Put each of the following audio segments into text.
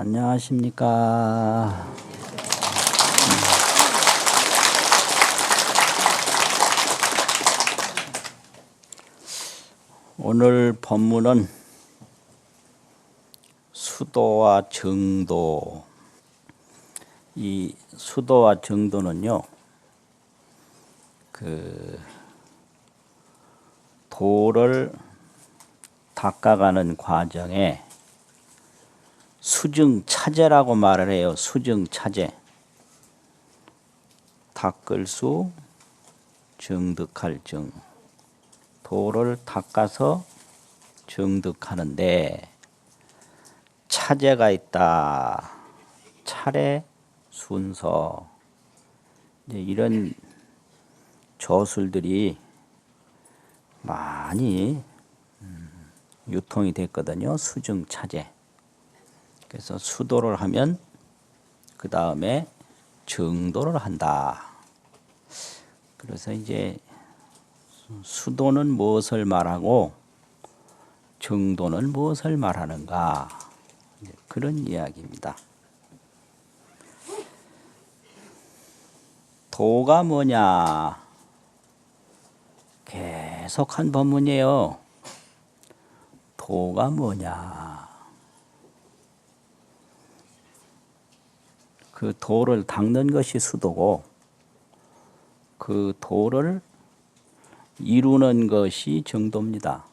안녕하십니까. 오늘 법문은 수도와 정도. 이 수도와 정도는요, 도를 닦아가는 과정에 수증차제라고 말을 해요. 수증차제. 닦을 수, 정득할 정. 도를 닦아서 정득하는데 차제가 있다. 차례, 순서. 이제 이런 저술들이 많이 유통이 됐거든요. 수증차제. 그래서 수도를 하면 그 다음에 정도를 한다. 그래서 이제 수도는 무엇을 말하고 정도는 무엇을 말하는가, 그런 이야기입니다. 도가 뭐냐? 계속한 법문이에요. 도가 뭐냐? 그 도를 닦는 것이 수도고, 그 도를 이루는 것이 정도입니다.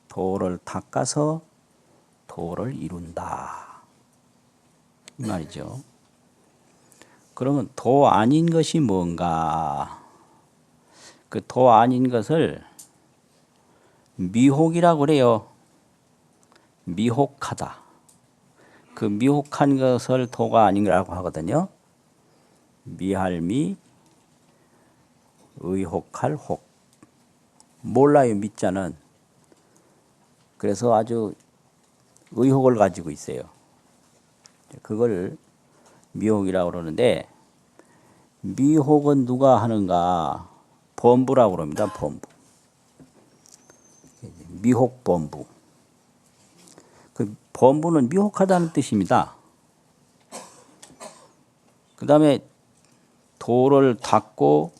도를 닦아서 도를 이룬다, 이 말이죠. 그러면 도 아닌 것이 뭔가? 그 도 아닌 것을 미혹이라고 그래요. 미혹하다. 그 미혹한 것을 도가 아니라고 하거든요. 미할미, 의혹할 혹. 몰라요, 미자는. 그래서 아주 의혹을 가지고 있어요. 그걸 미혹이라고 그러는데, 미혹은 누가 하는가? 범부라고 그럽니다. 범부. 미혹 범부. 그 범부는 미혹하다는 뜻입니다. 그 다음에 도를 닦고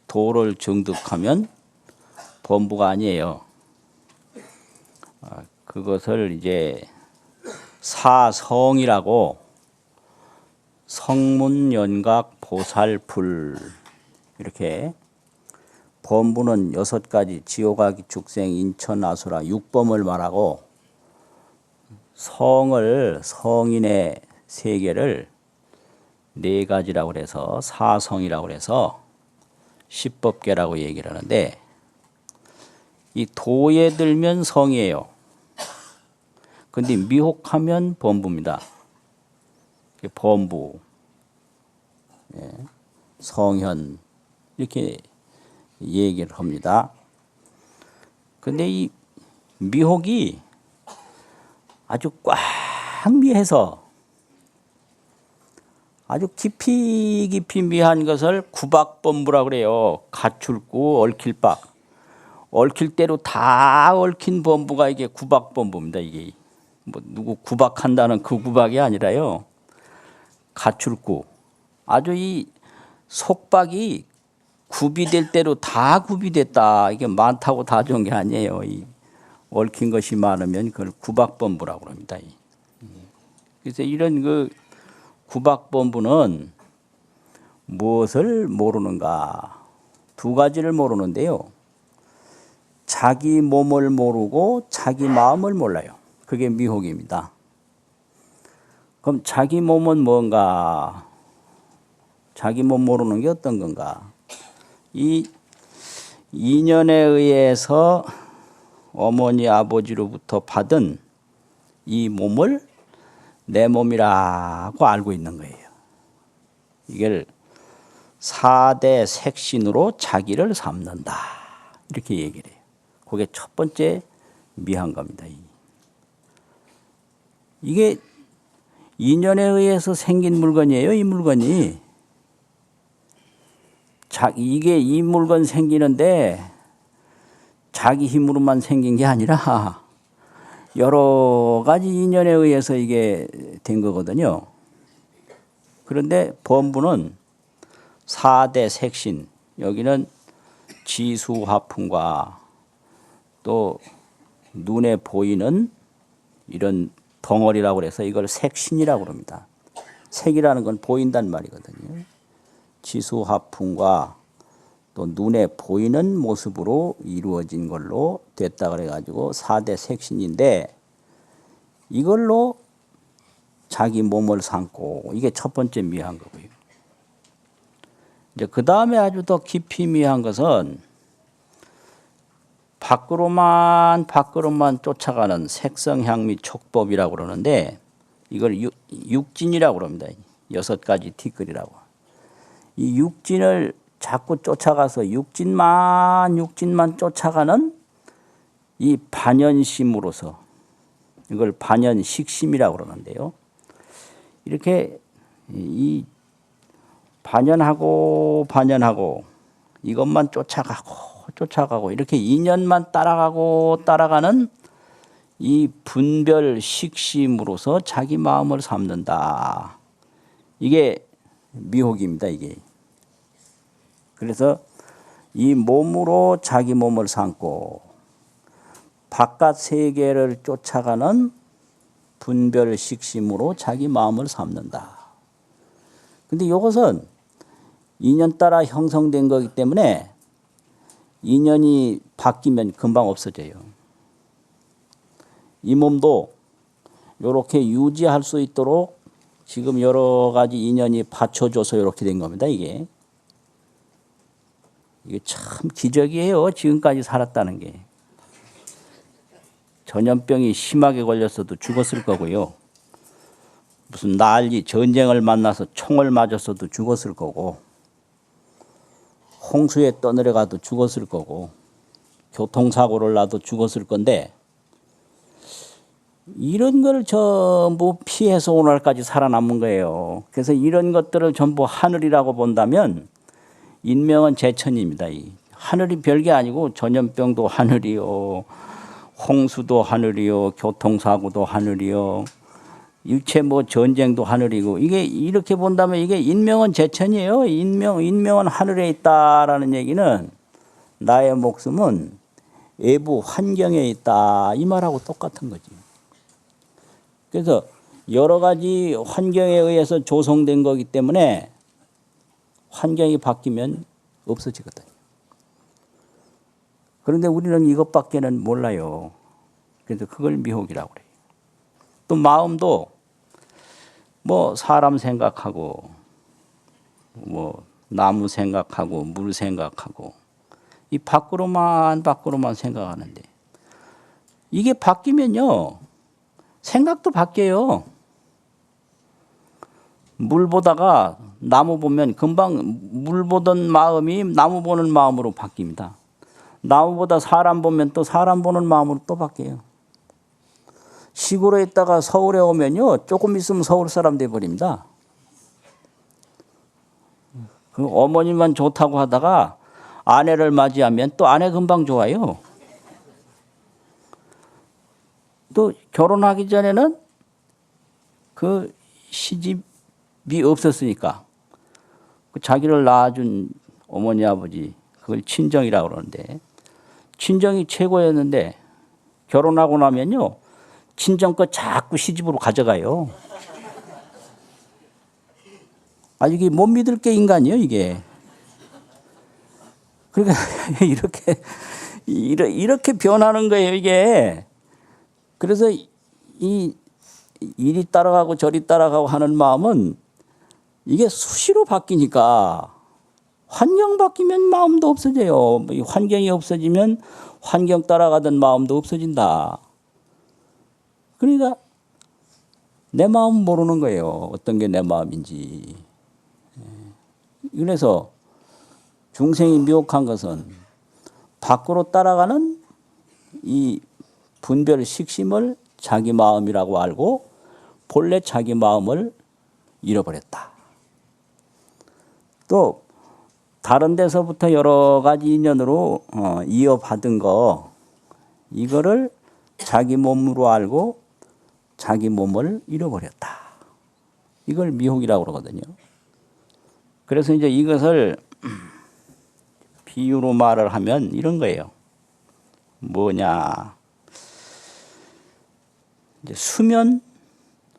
도를 정득하면 범부가 아니에요. 그것을 이제 사성이라고, 성문연각 보살불, 이렇게 범부는 6가지, 지옥아기 축생 인천 아수라 6범을 말하고, 성을, 성인의 세계를 4가지라고 해서 사성이라고 해서 10법계라고 얘기를 하는데, 이 도에 들면 성이에요. 근데 미혹하면 범부입니다. 범부, 성현, 이렇게 얘기를 합니다. 근데 이 미혹이 아주 꽉 미해서 아주 깊이 미한 것을 구박범부라고 그래요. 가출구, 얽힐박. 얽힐 대로 다 얽힌 범부가 이게 구박범부입니다. 이게 뭐 누구 구박한다는 그 구박이 아니라요. 가출구. 아주 이 속박이 구비될 대로 다 구비됐다. 이게 많다고 다 좋은 게 아니에요. 이 얽힌 것이 많으면 그걸 구박범부라고 합니다. 그래서 이런 그 구박범부는 무엇을 모르는가? 2가지를 모르는데요. 자기 몸을 모르고 자기 마음을 몰라요. 그게 미혹입니다. 그럼 자기 몸은 뭔가? 자기 몸 모르는 게 어떤 건가? 이 인연에 의해서 어머니 아버지로부터 받은 이 몸을 내 몸이라고 알고 있는 거예요. 이걸 4대 색신으로 자기를 삼는다, 이렇게 얘기를 해요. 그게 첫 번째 미한 겁니다. 이게 인연에 의해서 생긴 물건이에요. 이 물건이. 이게 이 물건 생기는데 자기 힘으로만 생긴 게 아니라 여러 가지 인연에 의해서 이게 된 거거든요. 그런데 범부는 4대 색신, 여기는 지수화풍과 또 눈에 보이는 이런 덩어리라고 그래서 이걸 색신이라고 합니다. 색이라는 건 보인단 말이거든요. 지수화풍과 또 눈에 보이는 모습으로 이루어진 걸로 됐다 그래가지고 4대 색신인데, 이걸로 자기 몸을 삼고, 이게 첫 번째 미한 거고요. 이제 그 다음에 아주 더 깊이 미한 것은 밖으로만 쫓아가는 색성향미 촉법이라고 그러는데, 이걸 육진이라고 그럽니다. 6가지 티끌이라고. 이 육진을 자꾸 쫓아가서 육진만 쫓아가는 이 반연심으로서, 이걸 반연식심이라고 그러는데요. 이렇게 이 반연하고 이것만 쫓아가고 이렇게 인연만 따라가는 이 분별 식심으로서 자기 마음을 삼는다. 이게 미혹입니다, 이게. 그래서 이 몸으로 자기 몸을 삼고 바깥 세계를 쫓아가는 분별 식심으로 자기 마음을 삼는다. 근데 이것은 인연 따라 형성된 거기 때문에 인연이 바뀌면 금방 없어져요. 이 몸도 이렇게 유지할 수 있도록 지금 여러 가지 인연이 받쳐줘서 이렇게 된 겁니다, 이게. 이게 참 기적이에요, 지금까지 살았다는 게. 전염병이 심하게 걸렸어도 죽었을 거고요. 무슨 난리, 전쟁을 만나서 총을 맞았어도 죽었을 거고, 홍수에 떠내려가도 죽었을 거고, 교통사고를 나도 죽었을 건데, 이런 걸 전부 피해서 오늘까지 살아남은 거예요. 그래서 이런 것들을 전부 하늘이라고 본다면 인명은 제천입니다. 하늘이 별게 아니고 전염병도 하늘이요, 홍수도 하늘이요, 교통사고도 하늘이요, 일체 전쟁도 하늘이고, 이게 이렇게 본다면 이게 인명은 제천이에요. 인명은 하늘에 있다라는 얘기는 나의 목숨은 외부 환경에 있다, 이 말하고 똑같은 거지. 그래서 여러 가지 환경에 의해서 조성된 거기 때문에 환경이 바뀌면 없어지거든요. 그런데 우리는 이것밖에는 몰라요. 그래서 그걸 미혹이라고 그래요. 또 마음도 사람 생각하고 나무 생각하고 물 생각하고 이 밖으로만 생각하는데, 이게 바뀌면요 생각도 바뀌어요. 물 보다가 나무 보면 금방 물 보던 마음이 나무 보는 마음으로 바뀝니다. 나무보다 사람 보면 또 사람 보는 마음으로 또 바뀌어요. 시골에 있다가 서울에 오면요 조금 있으면 서울 사람 돼버립니다. 그 어머니만 좋다고 하다가 아내를 맞이하면 또 아내 금방 좋아요. 또 결혼하기 전에는 그 시집이 없었으니까 자기를 낳아준 어머니 아버지, 그걸 친정이라고 그러는데, 친정이 최고였는데 결혼하고 나면요 친정 거 자꾸 시집으로 가져가요. 이게 못 믿을 게 인간이에요, 이게. 그러니까 이렇게 변하는 거예요, 이게. 그래서 이 이리 따라가고 저리 따라가고 하는 마음은 이게 수시로 바뀌니까, 환경 바뀌면 마음도 없어져요. 환경이 없어지면 환경 따라가던 마음도 없어진다. 그러니까 내 마음 모르는 거예요. 어떤 게 내 마음인지. 그래서 중생이 미혹한 것은 밖으로 따라가는 이 분별 식심을 자기 마음이라고 알고 본래 자기 마음을 잃어버렸다. 또 다른 데서부터 여러 가지 인연으로 이어받은 거, 이거를 자기 몸으로 알고 자기 몸을 잃어버렸다. 이걸 미혹이라고 그러거든요. 그래서 이제 이것을 비유로 말을 하면 이런 거예요. 뭐냐. 이제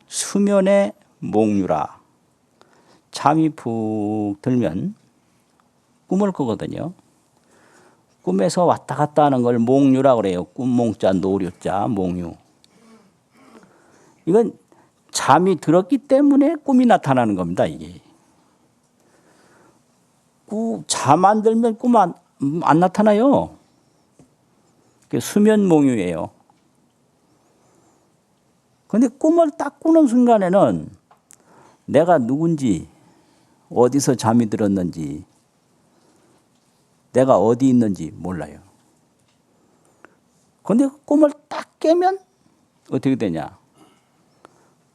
수면의 몽유라. 잠이 푹 들면 꿈을 꾸거든요. 꿈에서 왔다 갔다 하는 걸 몽유라고 그래요. 꿈몽자, 노류자, 몽유. 이건 잠이 들었기 때문에 꿈이 나타나는 겁니다, 이게. 잠 안 들면 꿈 안 나타나요. 수면몽유예요. 그런데 꿈을 딱 꾸는 순간에는 내가 누군지, 어디서 잠이 들었는지, 내가 어디 있는지 몰라요. 그런데 꿈을 딱 깨면 어떻게 되냐?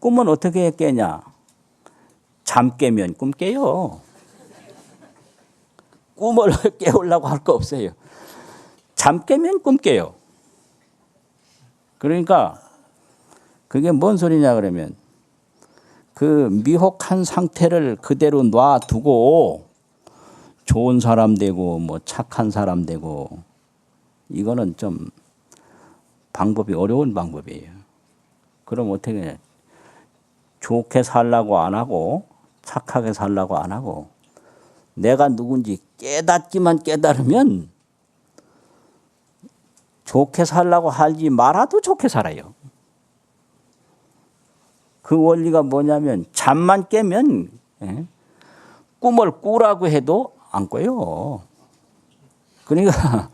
꿈은 어떻게 깨냐? 잠 깨면 꿈 깨요. 꿈을 깨우려고 할 거 없어요. 잠 깨면 꿈 깨요. 그러니까 그게 뭔 소리냐 그러면 그 미혹한 상태를 그대로 놔두고 좋은 사람 되고 뭐 착한 사람 되고 이거는 좀 방법이 어려운 방법이에요. 그럼 어떻게 해? 좋게 살라고 안 하고 착하게 살라고 안 하고 내가 누군지 깨닫기만 깨달으면 좋게 살라고 하지 말아도 좋게 살아요. 그 원리가 뭐냐면 잠만 깨면 꿈을 꾸라고 해도 안 꿔요. 그러니까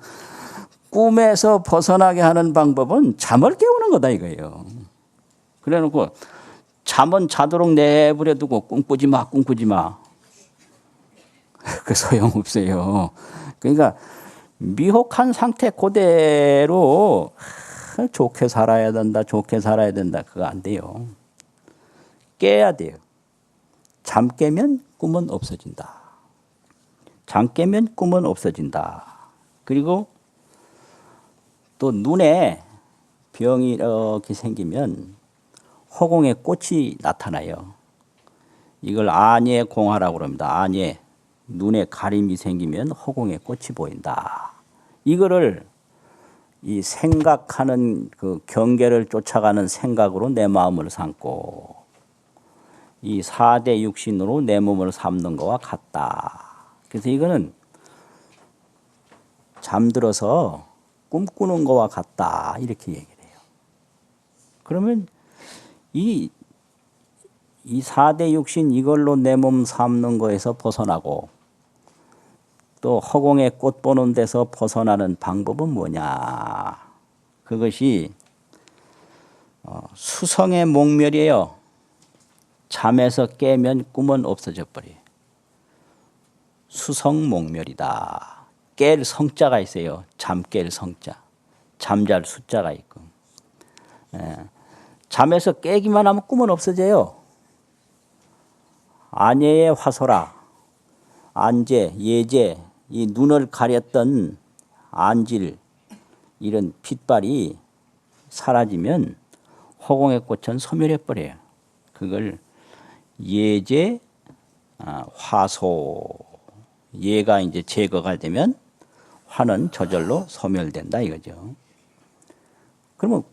꿈에서 벗어나게 하는 방법은 잠을 깨우는 거다 이거예요. 그래놓고 잠은 자도록 내버려 두고 꿈꾸지 마, 꿈꾸지 마. 그 소용없어요. 그러니까 미혹한 상태 그대로 좋게 살아야 된다, 좋게 살아야 된다. 그거 안 돼요. 깨야 돼요. 잠 깨면 꿈은 없어진다. 잠 깨면 꿈은 없어진다. 그리고 또 눈에 병이 이렇게 생기면 허공에 꽃이 나타나요. 이걸 안예공화라고 합니다. 안예. 눈에 가림이 생기면 허공에 꽃이 보인다. 이거를 이 생각하는 그 경계를 쫓아가는 생각으로 내 마음을 삼고 이 4대 육신으로 내 몸을 삼는 것과 같다. 그래서 이거는 잠들어서 꿈꾸는 것과 같다. 이렇게 얘기를 해요. 그러면 이 4대 육신 이걸로 내 몸 삼는 거에서 벗어나고 또 허공에 꽃 보는 데서 벗어나는 방법은 뭐냐. 그것이 수성의 목멸이에요. 잠에서 깨면 꿈은 없어져 버려요. 수성목멸이다. 깰 성자가 있어요. 잠 깰 성자. 잠잘 숫자가 있고. 잠에서 깨기만 하면 꿈은 없어져요. 안예의 화소라. 안재, 예재, 이 눈을 가렸던 안질, 이런 빛발이 사라지면 허공의 꽃은 소멸해 버려요. 그걸 예재, 화소. 예가 이제 제거가 되면 화는 저절로 소멸된다 이거죠. 그러면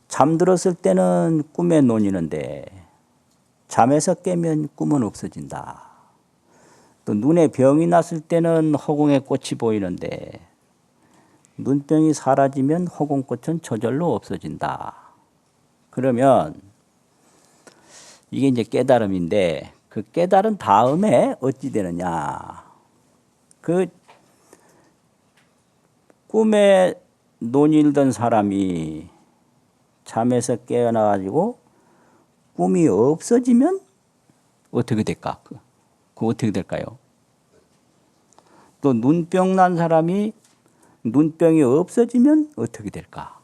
잠들었을 때는 꿈에 논이는데 잠에서 깨면 꿈은 없어진다. 또 눈에 병이 났을 때는 허공에 꽃이 보이는데 눈병이 사라지면 허공꽃은 저절로 없어진다. 그러면 이게 이제 깨달음인데 그 깨달은 다음에 어찌 되느냐. 그 꿈에 논일던 사람이 잠에서 깨어나가지고 꿈이 없어지면 어떻게 될까? 그거 어떻게 될까요? 또 눈병 난 사람이 눈병이 없어지면 어떻게 될까?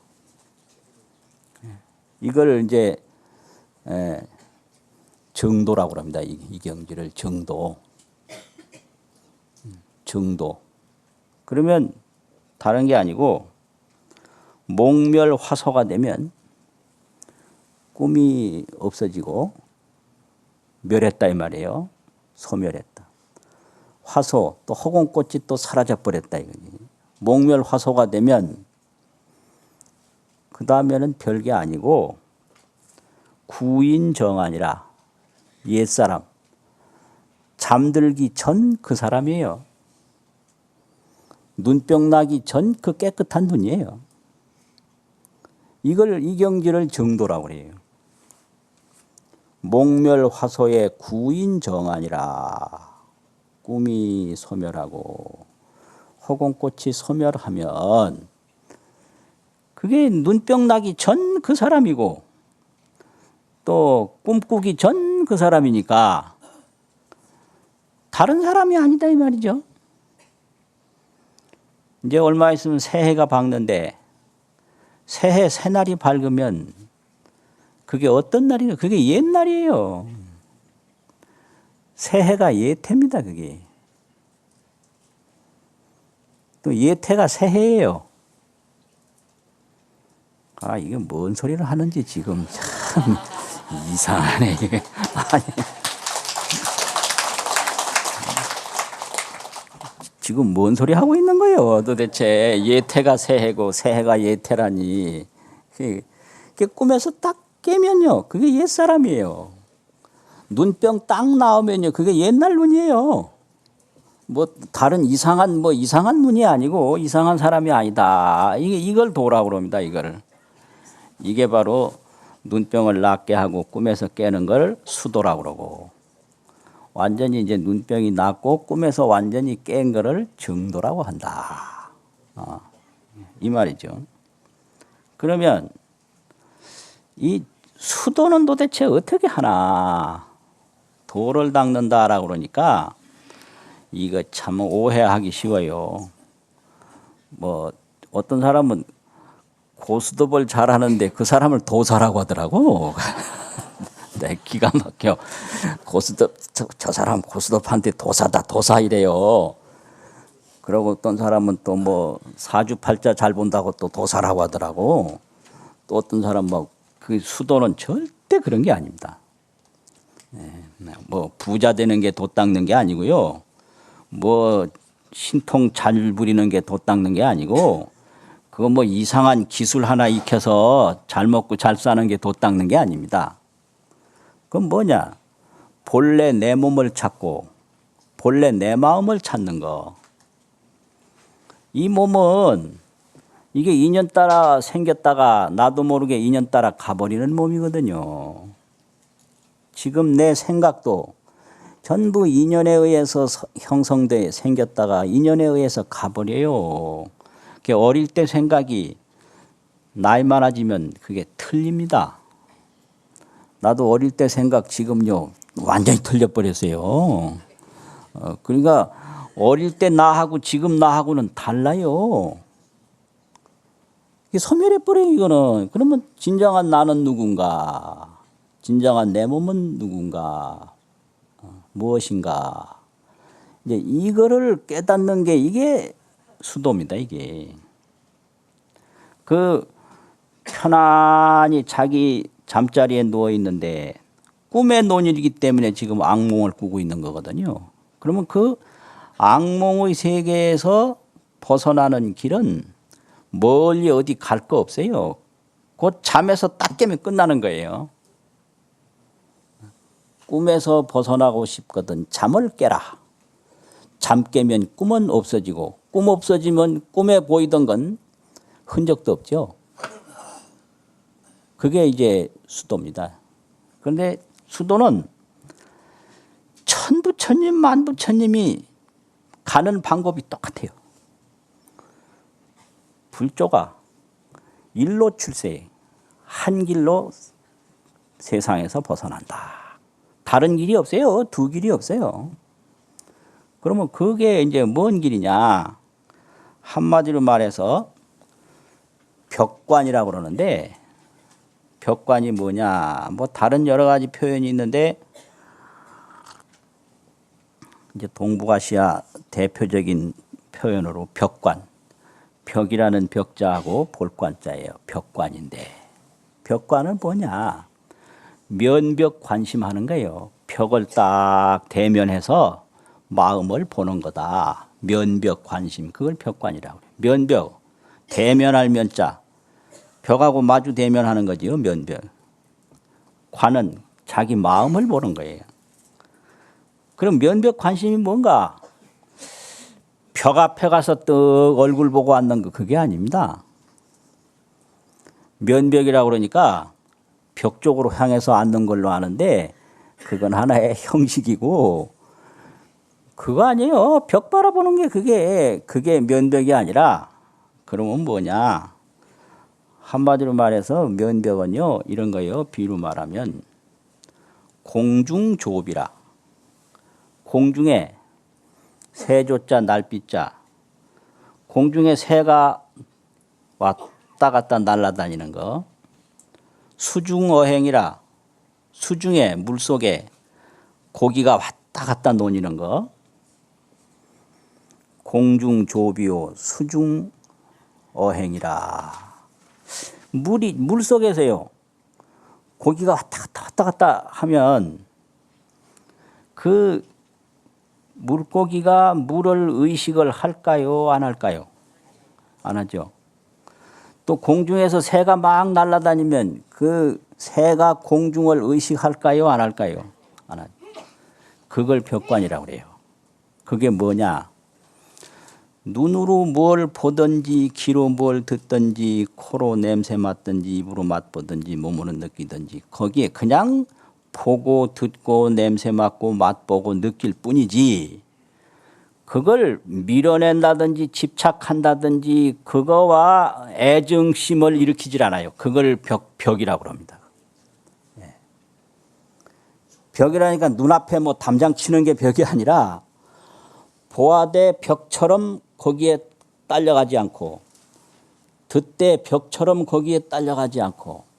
이걸 이제 정도라고 합니다. 이 경지를 정도. 정도. 그러면 다른 게 아니고 목멸화소가 되면 꿈이 없어지고 멸했다 이 말이에요. 소멸했다. 화소 또 허공꽃이 또 사라져 버렸다 이거지. 목멸화소가 되면 그 다음에는 별게 아니고 구인정안이라 옛사람 잠들기 전 그 사람이에요. 눈병 나기 전 그 깨끗한 눈이에요. 이걸 이경지를 정도라고 그래요. 목멸화소의 구인정안이라 꿈이 소멸하고 허공꽃이 소멸하면 그게 눈병 나기 전 그 사람이고 또 꿈꾸기 전 그 사람이니까 다른 사람이 아니다 이 말이죠. 이제 얼마 있으면 새해가 밝는데 새해 새날이 밝으면 그게 어떤 날이에요? 그게 옛날이에요. 새해가 예태입니다. 그게. 또 예태가 새해예요. 아 이게 뭔 소리를 하는지 지금 참 이상하네. 아니, 지금 뭔 소리 하고 있는 거예요? 도대체 예태가 새해고 새해가 예태라니. 그게 꿈에서 딱 깨면요. 그게 옛사람이에요. 눈병 딱 나오면요. 그게 옛날 눈이에요. 뭐 다른 이상한 눈이 아니고 이상한 사람이 아니다. 이걸 도라고 그럽니다. 이거를. 이게 바로 눈병을 낫게 하고 꿈에서 깨는 걸 수도라고 그러고 완전히 이제 눈병이 낫고 꿈에서 완전히 깬 거를 정도라고 한다. 이 말이죠. 그러면 이 수도는 도대체 어떻게 하나? 도를 닦는다라고 그러니까 이거 참 오해하기 쉬워요. 뭐 어떤 사람은 고스톱을 잘하는데 그 사람을 도사라고 하더라고. 네, 기가 막혀. 고스톱 저 사람 고스톱한테 도사다 도사 이래요. 그러고 어떤 사람은 또 뭐 사주팔자 잘 본다고 또 도사라고 하더라고. 또 어떤 사람 뭐 그 수도는 절대 그런 게 아닙니다. 네, 뭐 부자 되는 게 도 닦는 게 아니고요. 뭐 신통 잘 부리는 게 도 닦는 게 아니고 그거 뭐 이상한 기술 하나 익혀서 잘 먹고 잘 사는 게 도 닦는 게 아닙니다. 그건 뭐냐? 본래 내 몸을 찾고 본래 내 마음을 찾는 거. 이 몸은 이게 인연 따라 생겼다가 나도 모르게 인연 따라 가버리는 몸이거든요. 지금 내 생각도 전부 인연에 의해서 형성돼 생겼다가 인연에 의해서 가버려요. 어릴 때 생각이 나이 많아지면 그게 틀립니다. 나도 어릴 때 생각 지금요 완전히 틀려버렸어요. 그러니까 어릴 때 나하고 지금 나하고는 달라요. 이게 소멸해버려요 이거는. 그러면 진정한 나는 누군가? 진정한 내 몸은 누군가? 무엇인가? 이제 이거를 깨닫는 게 이게 수도입니다 이게. 그 편안히 자기 잠자리에 누워 있는데 꿈의 논일이기 때문에 지금 악몽을 꾸고 있는 거거든요. 그러면 그 악몽의 세계에서 벗어나는 길은 멀리 어디 갈 거 없어요. 곧 잠에서 딱 깨면 끝나는 거예요. 꿈에서 벗어나고 싶거든 잠을 깨라. 잠 깨면 꿈은 없어지고 꿈 없어지면 꿈에 보이던 건 흔적도 없죠. 그게 이제 수도입니다. 그런데 수도는 천부천님 만부천님이 가는 방법이 똑같아요. 불조가 일로 출세, 한 길로 세상에서 벗어난다. 다른 길이 없어요. 두 길이 없어요. 그러면 그게 이제 뭔 길이냐? 한마디로 말해서 벽관이라고 그러는데 벽관이 뭐냐? 뭐 다른 여러 가지 표현이 있는데 이제 동북아시아 대표적인 표현으로 벽관. 벽이라는 벽자하고 볼관자예요. 벽관인데 벽관은 뭐냐? 면벽 관심하는 거예요. 벽을 딱 대면해서 마음을 보는 거다. 면벽 관심, 그걸 벽관이라고 해요. 면벽, 대면할 면자, 벽하고 마주 대면하는 거지요. 면벽. 관은 자기 마음을 보는 거예요. 그럼 면벽 관심이 뭔가? 벽 앞에 가서 떡 얼굴 보고 앉는 거 그게 아닙니다. 면벽이라고 그러니까 벽 쪽으로 향해서 앉는 걸로 아는데 그건 하나의 형식이고 그거 아니에요. 벽 바라보는 게 그게 면벽이 아니라 그러면 뭐냐? 한마디로 말해서 면벽은요 이런 거예요. 비로 말하면 공중조비라. 공중에 새조자 날빛자 공중에 새가 왔다 갔다 날아다니는 거. 수중어행이라 수중에 물속에 고기가 왔다 갔다 노니는 거. 공중조비요 수중어행이라. 물속에서요 고기가 왔다 갔다 하면 그 물고기가 물을 의식을 할까요? 안 할까요? 안 하죠. 또 공중에서 새가 막 날아다니면 그 새가 공중을 의식할까요? 안 할까요? 안 하죠. 그걸 벽관이라고 그래요. 그게 뭐냐? 눈으로 뭘 보든지 귀로 뭘 듣든지 코로 냄새 맡든지 입으로 맛보든지 몸으로 느끼든지 거기에 그냥 보고 듣고 냄새 맡고 맛보고 느낄 뿐이지 그걸 밀어낸다든지 집착한다든지 그거와 애증심을 일으키질 않아요. 그걸 벽이라고 합니다. 벽이라니까 눈앞에 뭐 담장 치는 게 벽이 아니라 보아대 벽처럼 거기에 딸려가지 않고 듣대 벽처럼 거기에 딸려가지 않고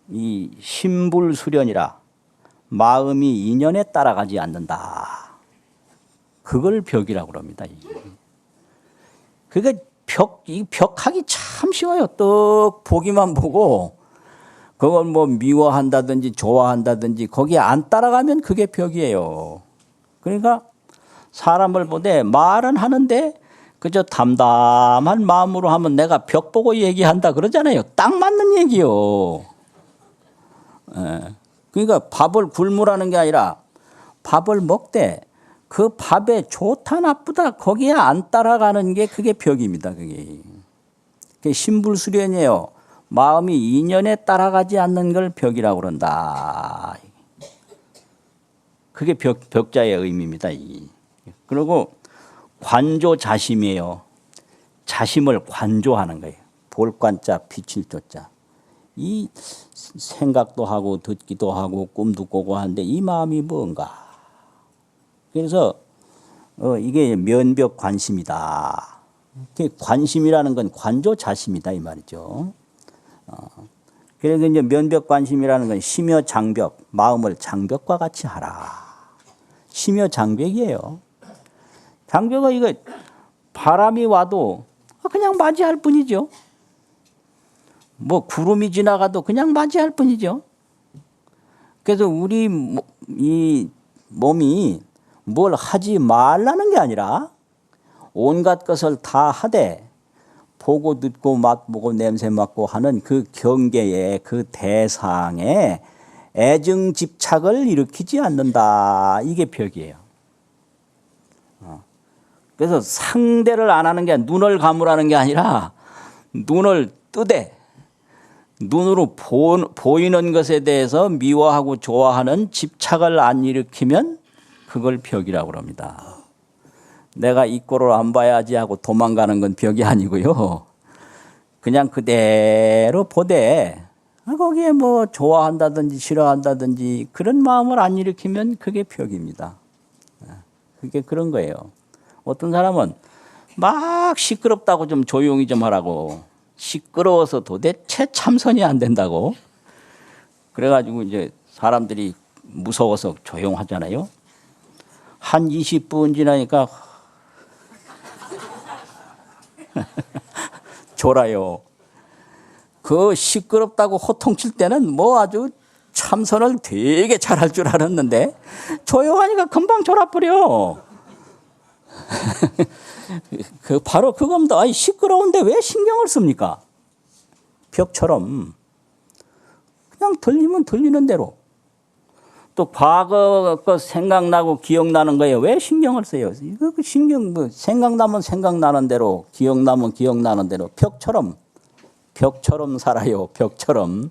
이 심불수련이라 마음이 인연에 따라가지 않는다. 그걸 벽이라고 합니다. 그게 벽하기 참 쉬워요. 떡 보기만 보고 그걸 뭐 미워한다든지 좋아한다든지 거기에 안 따라가면 그게 벽이에요. 그러니까 사람을 보되 말은 하는데 그저 담담한 마음으로 하면 내가 벽 보고 얘기한다 그러잖아요. 딱 맞는 얘기요. 그러니까 밥을 굶으라는 게 아니라 밥을 먹되 그 밥에 좋다 나쁘다 거기에 안 따라가는 게 그게 벽입니다. 그게 심불수련이에요. 마음이 인연에 따라가지 않는 걸 벽이라고 그런다. 그게 벽자의 의미입니다. 그리고 관조자심이에요. 자심을 관조하는 거예요. 볼관자 비칠 조자. 이 생각도 하고 듣기도 하고 꿈도 꾸고 하는데 이 마음이 뭔가. 그래서 이게 면벽 관심이다. 관심이라는 건 관조자심이다 이 말이죠. 그래서 이제 면벽 관심이라는 건 심여 장벽, 마음을 장벽과 같이 하라. 심여 장벽이에요. 장벽은 이거 바람이 와도 그냥 맞이할 뿐이죠. 뭐 구름이 지나가도 그냥 맞이할 뿐이죠. 그래서 우리 이 몸이 뭘 하지 말라는 게 아니라 온갖 것을 다 하되 보고 듣고 맛보고 냄새 맡고 하는 그 경계에 그 대상에 애증 집착을 일으키지 않는다. 이게 벽이에요. 그래서 상대를 안 하는 게 눈을 감으라는 게 아니라 눈을 뜨되 눈으로 보이는 것에 대해서 미워하고 좋아하는 집착을 안 일으키면 그걸 벽이라고 합니다. 내가 이 꼴을 안 봐야지 하고 도망가는 건 벽이 아니고요. 그냥 그대로 보되 거기에 뭐 좋아한다든지 싫어한다든지 그런 마음을 안 일으키면 그게 벽입니다. 그게 그런 거예요. 어떤 사람은 막 시끄럽다고 좀 조용히 좀 하라고 시끄러워서 도대체 참선이 안 된다고 그래가지고 이제 사람들이 무서워서 조용하잖아요. 한 20분 지나니까 졸아요. 그 시끄럽다고 호통칠 때는 뭐 아주 참선을 되게 잘할 줄 알았는데 조용하니까 금방 졸아버려. 바로 그겁니다. 아니, 시끄러운데 왜 신경을 씁니까? 벽처럼 그냥 들리면 들리는 대로. 또 과거 거 생각나고 기억나는 거에 왜 신경을 써요? 이거 신경 뭐 생각나면 생각나는 대로, 기억나면 기억나는 대로 벽처럼 살아요. 벽처럼.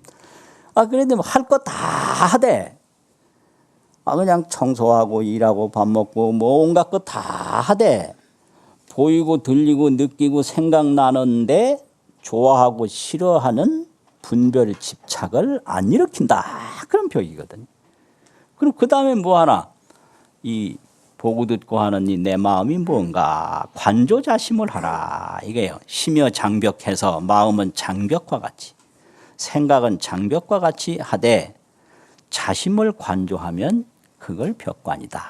그래도 할 거 다 하되. 그냥 청소하고 일하고 밥 먹고 뭐 온갖 거 다 하되 보이고 들리고 느끼고 생각나는데 좋아하고 싫어하는 분별 집착을 안 일으킨다. 그런 벽이거든요. 그럼 그 다음에 뭐 하나? 이 보고 듣고 하는 이 내 마음이 뭔가 관조자심을 하라. 이게요. 심여 장벽해서 마음은 장벽과 같이 생각은 장벽과 같이 하되 자심을 관조하면 그걸 벽관이다.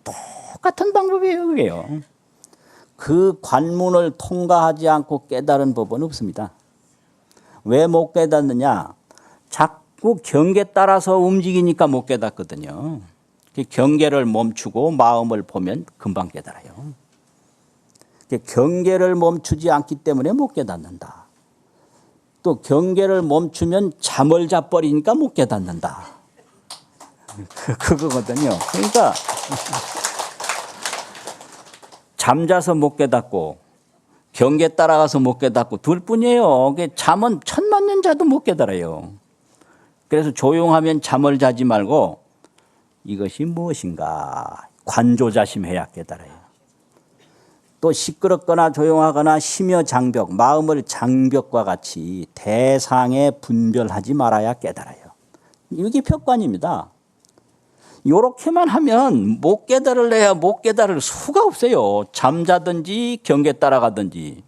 똑같은 방법이에요. 그게요. 그 관문을 통과하지 않고 깨달은 법은 없습니다. 왜 못 깨닫느냐? 자꾸 경계 따라서 움직이니까 못 깨닫거든요. 경계를 멈추고 마음을 보면 금방 깨달아요. 경계를 멈추지 않기 때문에 못 깨닫는다. 또 경계를 멈추면 잠을 자버리니까 못 깨닫는다. 그거거든요. 그러니까 잠자서 못 깨닫고 경계 따라가서 못 깨닫고 둘 뿐이에요. 잠은 천만 년 자도 못 깨달아요. 그래서 조용하면 잠을 자지 말고 이것이 무엇인가 관조자심해야 깨달아요. 또 시끄럽거나 조용하거나 심여 장벽, 마음을 장벽과 같이 대상에 분별하지 말아야 깨달아요. 이게 벽관입니다. 이렇게만 하면 못 깨달을래야 못 깨달을 수가 없어요. 잠자든지 경계 따라가든지.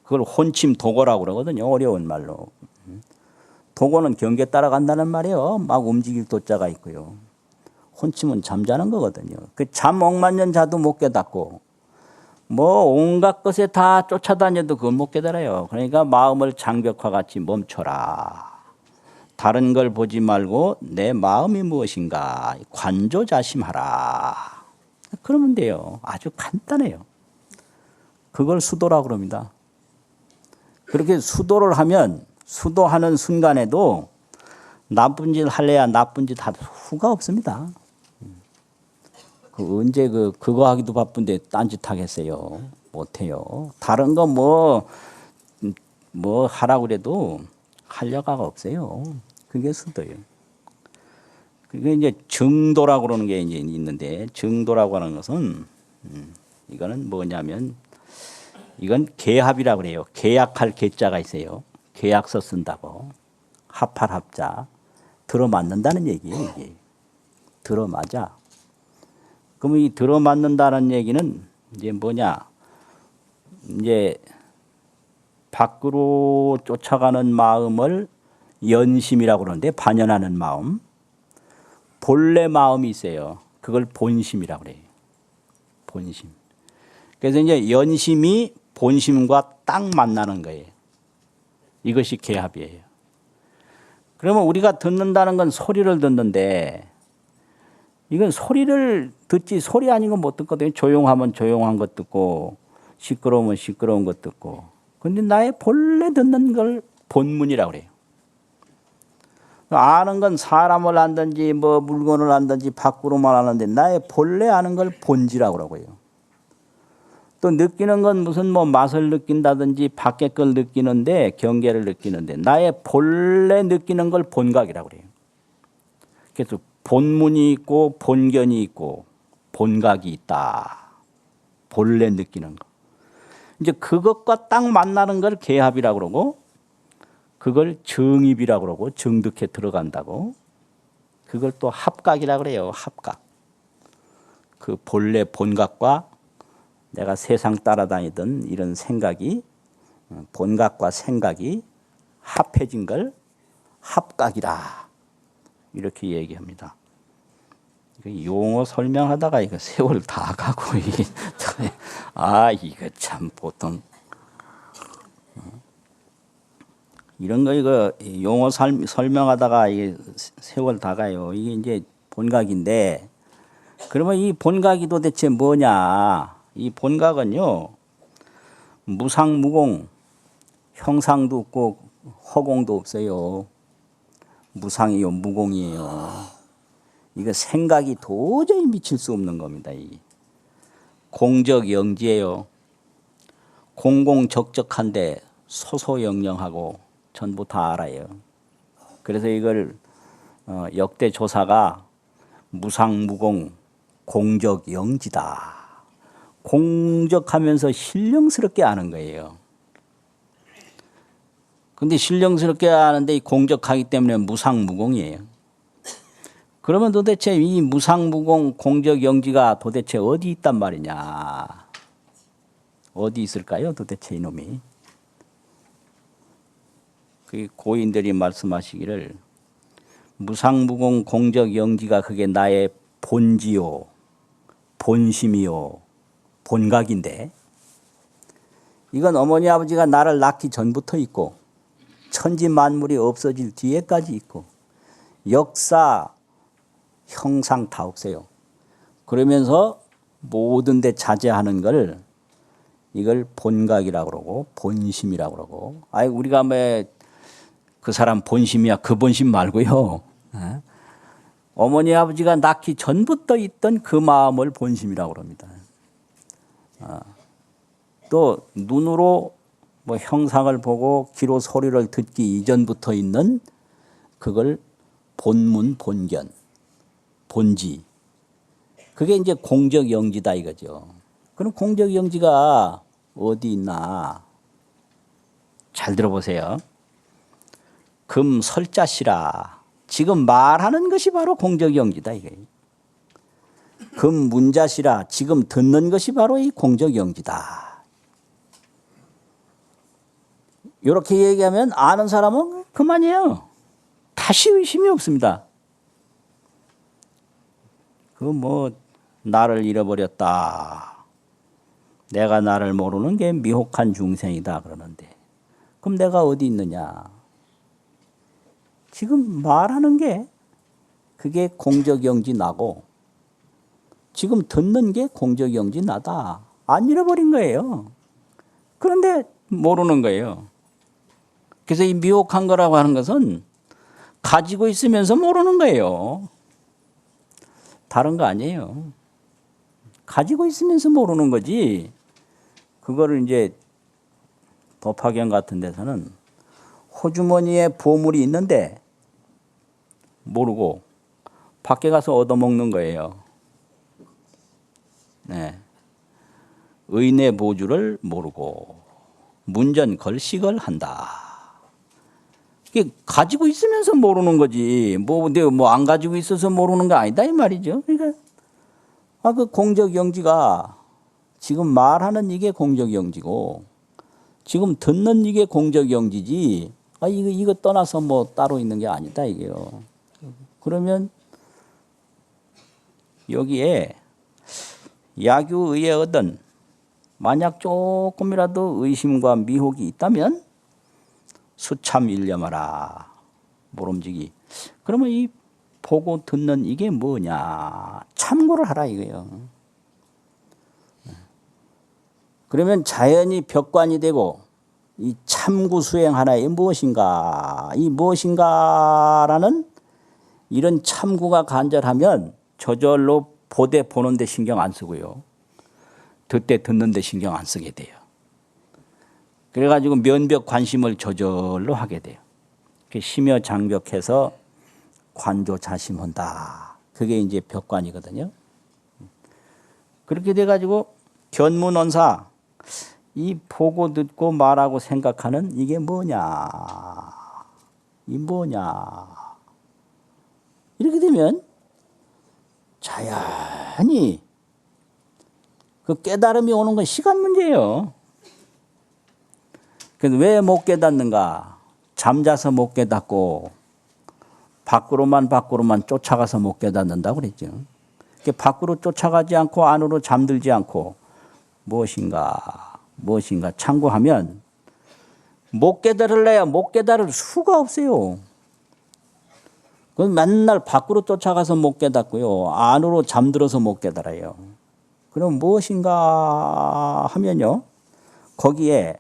그걸 혼침 도고라고 그러거든요. 어려운 말로. 도고는 경계 따라간다는 말이에요. 막 움직일 도자가 있고요. 혼침은 잠자는 거거든요. 그 잠 억만년 자도 못 깨닫고 뭐 온갖 것에 다 쫓아다녀도 그걸 못 깨달아요. 그러니까 마음을 장벽과 같이 멈춰라. 다른 걸 보지 말고 내 마음이 무엇인가 관조자심하라. 그러면 돼요. 아주 간단해요. 그걸 수도라고 그럽니다. 그렇게 수도를 하면 수도하는 순간에도 나쁜 짓 할래야 나쁜 짓 할 수가 없습니다. 언제 그거 하기도 바쁜데 딴짓 하겠어요? 못해요. 다른 거 뭐 하라고 그래도 할 여가가 없어요. 그게 수도예요. 그게 이제 정도라고 그러는 게 이제 있는데 정도라고 하는 것은 이거는 뭐냐면 이건 계합이라고 그래요. 계약할 계자가 있어요. 계약서 쓴다고. 합할 합자. 들어맞는다는 얘기예요. 이게. 들어맞아. 그럼 이 들어맞는다는 얘기는 이제 뭐냐? 이제 밖으로 쫓아가는 마음을 연심이라고 그러는데 반연하는 마음. 본래 마음이 있어요. 그걸 본심이라고 그래요. 본심. 그래서 이제 연심이 본심과 딱 만나는 거예요. 이것이 계합이에요. 그러면 우리가 듣는다는 건 소리를 듣는데 이건 소리를 듣지 소리 아닌 건 못 듣거든요. 조용하면 조용한 것 듣고 시끄러우면 시끄러운 것 듣고. 그런데 나의 본래 듣는 걸 본문이라고 그래요. 아는 건 사람을 안든지 뭐 물건을 안든지 밖으로만 아는데 나의 본래 아는 걸 본지라고 그러고요. 또 느끼는 건 무슨 뭐 맛을 느낀다든지 밖에 걸 느끼는데 경계를 느끼는데 나의 본래 느끼는 걸 본각이라고 그래요. 그래서 본문이 있고 본견이 있고 본각이 있다. 본래 느끼는 거. 이제 그것과 딱 만나는 걸 계합이라고 그러고 그걸 정입이라고 그러고 정득해 들어간다고. 그걸 또 합각이라고 그래요. 합각. 그 본래 본각과 내가 세상 따라다니던 이런 생각이 본각과 생각이 합해진 걸 합각이라. 이렇게 얘기합니다. 용어 설명하다가 이거 세월 다 가고 이게 이거 참 보통 이런 거 이거 용어 설명하다가 이게 세월 다 가요. 이게 이제 본각인데 그러면 이 본각이 도대체 뭐냐? 이 본각은요 무상무공 형상도 없고 허공도 없어요. 무상이요 무공이에요. 이거 생각이 도저히 미칠 수 없는 겁니다. 이 공적영지예요. 공공적적한데 소소영영하고 전부 다 알아요. 그래서 이걸 역대 조사가 무상무공 공적영지다. 공적하면서 신령스럽게 아는 거예요. 근데 신령스럽게 아는데 이 공적하기 때문에 무상무공이에요. 그러면 도대체 이 무상무공 공적영지가 도대체 어디 있단 말이냐? 어디 있을까요? 도대체 이놈이. 그 고인들이 말씀하시기를 무상무공 공적영지가 그게 나의 본지요, 본심이요, 본각인데 이건 어머니 아버지가 나를 낳기 전부터 있고 천지 만물이 없어질 뒤에까지 있고 역사, 형상 다 없어요. 그러면서 모든 데 자제하는 걸 이걸 본각이라고 그러고 본심이라고 그러고 우리가 그 사람 본심이야 그 본심 말고요. 어머니 아버지가 낳기 전부터 있던 그 마음을 본심이라고 그럽니다. 또 눈으로 형상을 보고 귀로 소리를 듣기 이전부터 있는 그걸 본문 본견 본지 그게 이제 공적영지다 이거죠. 그럼 공적영지가 어디 있나? 잘 들어보세요. 금설자시라. 지금 말하는 것이 바로 공적영지다 이거예요. 금문자시라. 지금 듣는 것이 바로 이 공적영지다. 이렇게 얘기하면 아는 사람은 그만이에요. 다시 의심이 없습니다. 나를 잃어버렸다. 내가 나를 모르는 게 미혹한 중생이다 그러는데 그럼 내가 어디 있느냐? 지금 말하는 게 그게 공적영지 나고 지금 듣는 게 공적영지 나다. 안 잃어버린 거예요. 그런데 모르는 거예요. 그래서 이 미혹한 거라고 하는 것은 가지고 있으면서 모르는 거예요. 다른 거 아니에요. 가지고 있으면서 모르는 거지. 그거를 이제 법화경 같은 데서는 호주머니에 보물이 있는데 모르고 밖에 가서 얻어먹는 거예요. 네. 의내 보주를 모르고 문전 걸식을 한다. 이게 가지고 있으면서 모르는 거지. 내가 안 가지고 있어서 모르는 거 아니다 이 말이죠. 그러니까 그 공적영지가 지금 말하는 이게 공적영지고 지금 듣는 이게 공적영지지. 이거 떠나서 따로 있는 게 아니다 이게요. 그러면 여기에 야규의에 얻은 만약 조금이라도 의심과 미혹이 있다면 수참 일념하라. 모름지기. 그러면 이 보고 듣는 이게 뭐냐. 참고를 하라 이거예요. 그러면 자연히 벽관이 되고 이 참구 수행 하나에 무엇인가. 이 무엇인가라는 이런 참구가 간절하면 저절로 보되 보는데 신경 안 쓰고요. 듣되 듣는데 신경 안 쓰게 돼요. 그래가지고 면벽 관심을 저절로 하게 돼요. 심여 장벽해서 관조 자심한다. 그게 이제 벽관이거든요. 그렇게 돼가지고 견문언사 이 보고 듣고 말하고 생각하는 이게 뭐냐. 이 뭐냐. 이렇게 되면 자연히 그 깨달음이 오는 건 시간 문제예요. 그래서 왜 못 깨닫는가? 잠자서 못 깨닫고 밖으로만 쫓아가서 못 깨닫는다고 그랬죠. 밖으로 쫓아가지 않고 안으로 잠들지 않고 무엇인가 참고하면 못 깨달을래야 못 깨달을 수가 없어요. 그건 맨날 밖으로 쫓아가서 못 깨닫고요. 안으로 잠들어서 못 깨달아요. 그럼 무엇인가 하면요. 거기에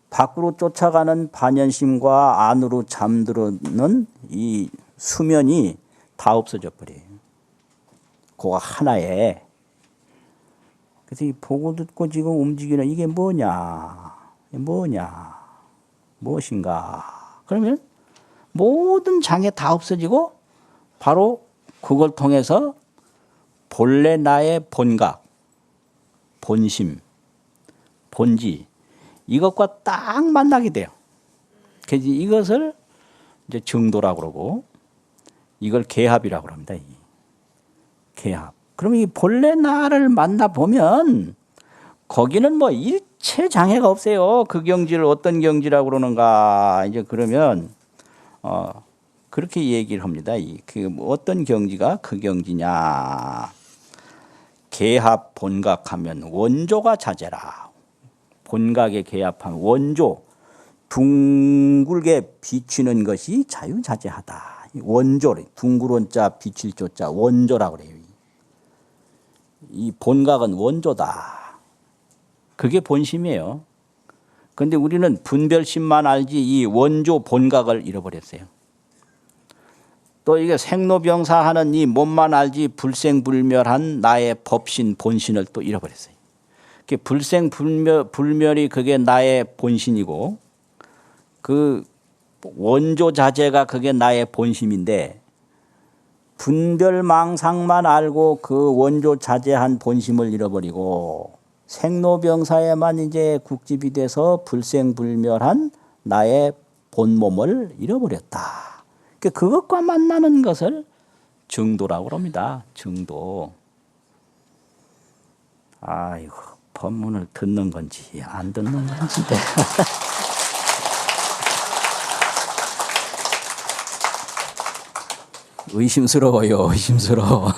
밖으로 쫓아가는 반연심과 안으로 잠들어는 이 수면이 다 없어져 버려요. 그거 하나에. 그래서 이 보고 듣고 지금 움직이는 이게 뭐냐? 무엇인가? 그러면 모든 장애 다 없어지고 바로 그걸 통해서 본래 나의 본각, 본심, 본지 이것과 딱 만나게 돼요. 그래서 이것을 이제 정도라고 그러고 이걸 개합이라고 합니다. 개합. 그럼 이 본래 나를 만나 보면 거기는 뭐 일체 장애가 없어요. 그 경지를 어떤 경지라고 그러는가 이제 그러면 그렇게 얘기를 합니다. 그 어떤 경지가 그 경지냐? 개합 본각하면 원조가 자재라. 본각에 개합한 원조, 둥글게 비치는 것이 자유자재하다. 원조, 둥그런 자 비칠 조자 원조라고 그래요. 이 본각은 원조다. 그게 본심이에요. 그런데 우리는 분별심만 알지 이 원조 본각을 잃어버렸어요. 또 이게 생로병사하는 이 몸만 알지 불생불멸한 나의 법신 본신을 또 잃어버렸어요. 불생불멸이 그게 나의 본신이고 그 원조 자재가 그게 나의 본심인데 분별망상만 알고 그 원조 자재한 본심을 잃어버리고 생로병사에만 이제 국집이 돼서 불생불멸한 나의 본몸을 잃어버렸다. 그것과 만나는 것을 정도라고 합니다. 정도. 아이고, 법문을 듣는 건지 안 듣는 건지. 의심스러워요. 의심스러워.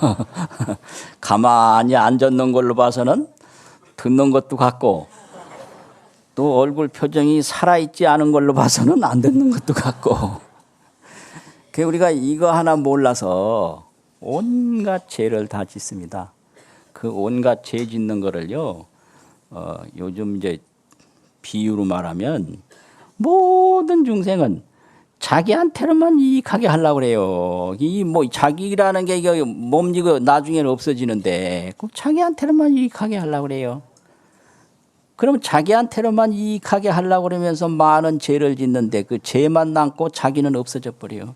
가만히 앉았는 걸로 봐서는 듣는 것도 같고 또 얼굴 표정이 살아있지 않은 걸로 봐서는 안 듣는 것도 같고 우리가 이거 하나 몰라서 온갖 죄를 다 짓습니다. 그 온갖 죄 짓는 거를요, 요즘 이제 비유로 말하면 모든 중생은 자기한테로만 이익하게 하려고 그래요. 이 뭐 자기라는 게 이거 몸이고 나중에는 없어지는데 꼭 자기한테로만 이익하게 하려고 그래요. 그럼 자기한테로만 이익하게 하려고 그러면서 많은 죄를 짓는데 그 죄만 남고 자기는 없어져 버려요.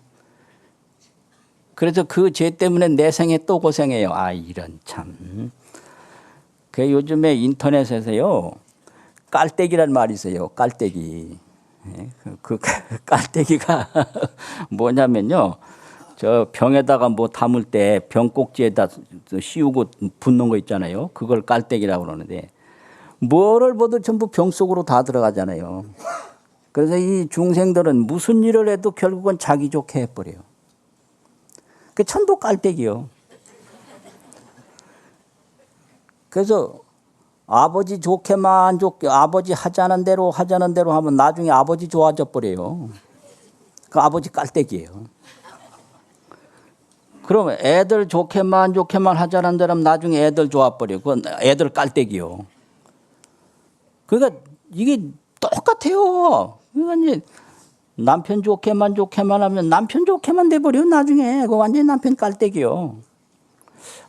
그래서 그 죄 때문에 내 생에 또 고생해요. 아, 이런 참. 그 요즘에 인터넷에서요, 깔때기란 말이 있어요. 깔때기. 그 깔때기가 뭐냐면요, 저 병에다가 뭐 담을 때 병꼭지에다 씌우고 붓는 거 있잖아요. 그걸 깔때기라고 그러는데, 뭐를 봐도 전부 병 속으로 다 들어가잖아요. 그래서 이 중생들은 무슨 일을 해도 결국은 자기 좋게 해버려요. 그 전부 깔때기요. 그래서 아버지 좋게만 좋게 아버지 하자는 대로 하면 나중에 아버지 좋아져 버려요. 그 아버지 깔때기예요. 그럼 애들 좋게만 하자는 대로 하면 나중에 애들 좋아 버려. 그건 애들 깔때기요. 그러니까 이게 똑같아요. 그러니까 이제 남편 좋게만 하면 남편 좋게만 돼버려. 나중에 그 완전히 남편 깔때기요.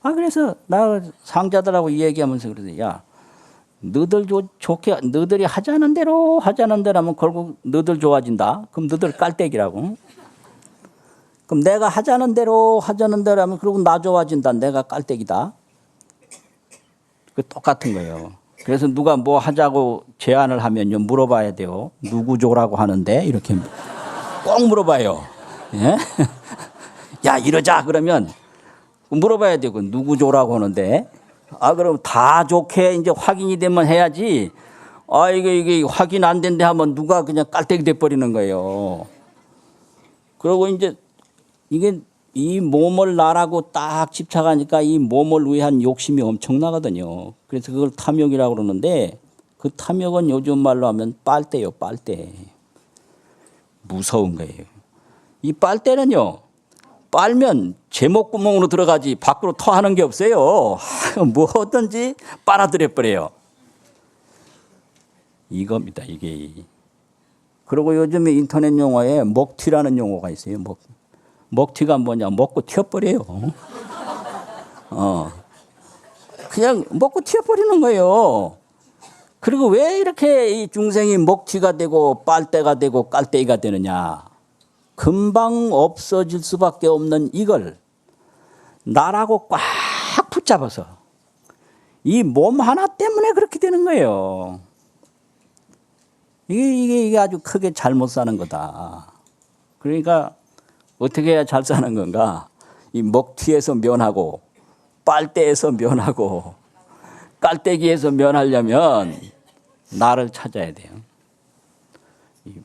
아, 그래서 나 상자들하고 이 얘기하면서 그러지. 야, 너들이 하자는 대로 하면 결국 너들 좋아진다. 그럼 너들 깔때기라고. 그럼 내가 하자는 대로 하면 그러고 나 좋아진다. 내가 깔때기다. 그 똑같은 거예요. 그래서 누가 뭐 하자고 제안을 하면요, 물어봐야 돼요. 누구 줘라고 하는데? 이렇게 꼭 물어봐요. 예? 야, 이러자 그러면 물어봐야 되고, 누구 줘라고 하는데? 아, 그럼 다 좋게 이제 확인이 되면 해야지. 아, 이게 확인 안 된대 하면 누가 그냥 깔때기 돼버리는 거예요. 그리고 이제 이게 이 몸을 나라고 딱 집착하니까 이 몸을 위한 욕심이 엄청나거든요. 그래서 그걸 탐욕이라고 그러는데 그 탐욕은 요즘 말로 하면 빨대요, 빨대. 무서운 거예요. 이 빨대는요, 빨면 제목구멍으로 들어가지 밖으로 토하는 게 없어요. 뭐든지 빨아들여 버려요. 이겁니다, 이게. 그리고 요즘에 인터넷 용어에 먹튀라는 용어가 있어요. 먹튀가 뭐냐? 먹고 튀어버려요. 그냥 먹고 튀어버리는 거예요. 그리고 왜 이렇게 이 중생이 먹튀가 되고 빨대가 되고 깔때기가 되느냐? 금방 없어질 수밖에 없는 이걸 나라고 꽉 붙잡아서 이 몸 하나 때문에 그렇게 되는 거예요. 이게 아주 크게 잘못 사는 거다. 그러니까 어떻게 해야 잘 사는 건가? 이 먹튀에서 면하고 빨대에서 면하고 깔때기에서 면하려면 나를 찾아야 돼요.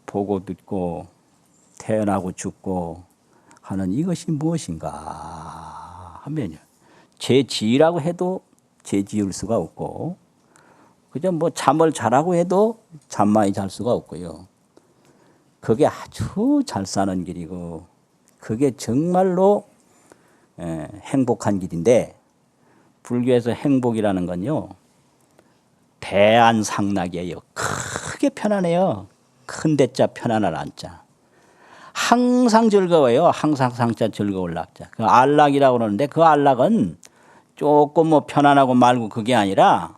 보고 듣고 태어나고 죽고 하는 이것이 무엇인가 하면요. 죄지으라고 해도 죄지을 수가 없고, 그저 뭐 잠을 자라고 해도 잠 많이 잘 수가 없고요. 그게 아주 잘 사는 길이고, 그게 정말로 행복한 길인데, 불교에서 행복이라는 건요, 대안상락이에요. 크게 편안해요. 큰 대자 편안할 안자. 항상 즐거워요. 항상 상자 즐거울 낙자. 그 안락이라고 그러는데 그 안락은 조금 뭐 편안하고 말고 그게 아니라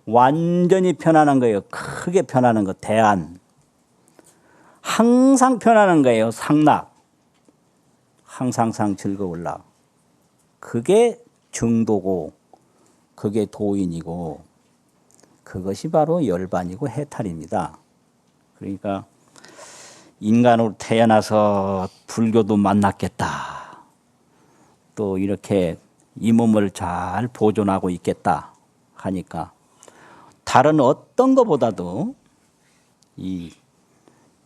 완전히 편안한 거예요. 크게 편안한 거 대안. 항상 편안한 거예요. 상락. 항상상 즐거울 낙. 그게 정도고 그게 도인이고 그것이 바로 열반이고 해탈입니다. 그러니까 인간으로 태어나서 불교도 만났겠다. 또 이렇게 이 몸을 잘 보존하고 있겠다 하니까 다른 어떤 것보다도 이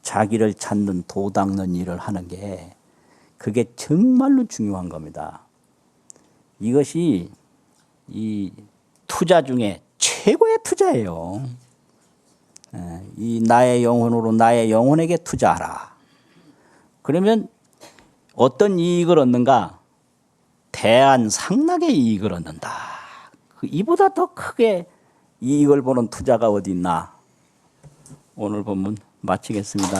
자기를 찾는 도 닦는 일을 하는 게 그게 정말로 중요한 겁니다. 이것이 이 투자 중에 최고의 투자예요. 이 나의 영혼으로 나의 영혼에게 투자하라. 그러면 어떤 이익을 얻는가? 대안상락의 이익을 얻는다. 이보다 더 크게 이익을 보는 투자가 어디 있나? 오늘 본문 마치겠습니다.